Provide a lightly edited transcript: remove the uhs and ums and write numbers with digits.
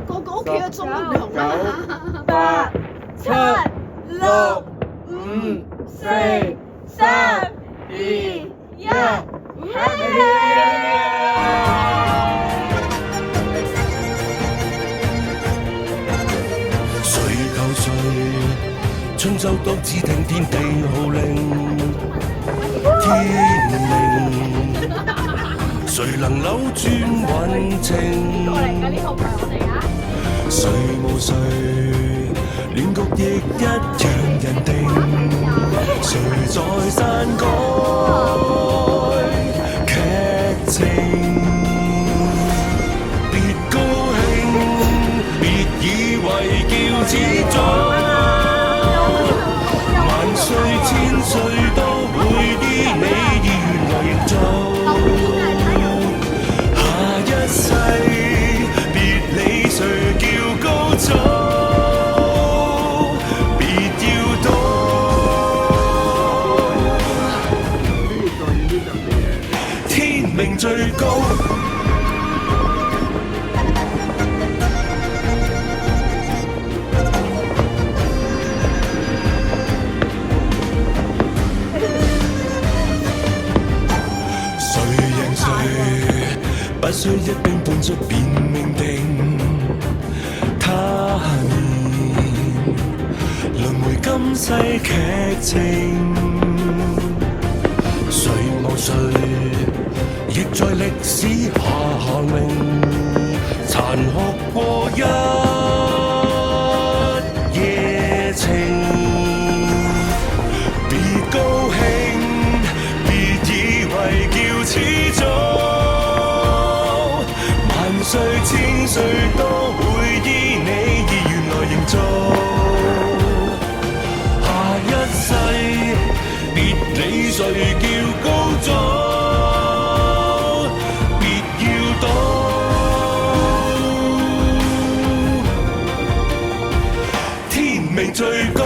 個個屋企嘅鐘都唔同九啊！八七六五四三二一，Happy New Year！誰救誰？春秋多只聽天地號令，天命，誰能扭轉運程？誰無誰，亂局亦一樣人定。誰在篡改劇情？別高興，別以為叫始終。萬歲千歲都會依你意願來營造。下一世別理誰叫高祖，別要躲。天命最高。不需一兵半卒便命定，他年輪迴今世劇情，誰無誰，亦在歷史下寒榮，殘酷過一夜情。別高興，別以為叫始終。萬歲千歲都會依你意願來營造。下一世別理誰叫高祖，別要躲。天命最高。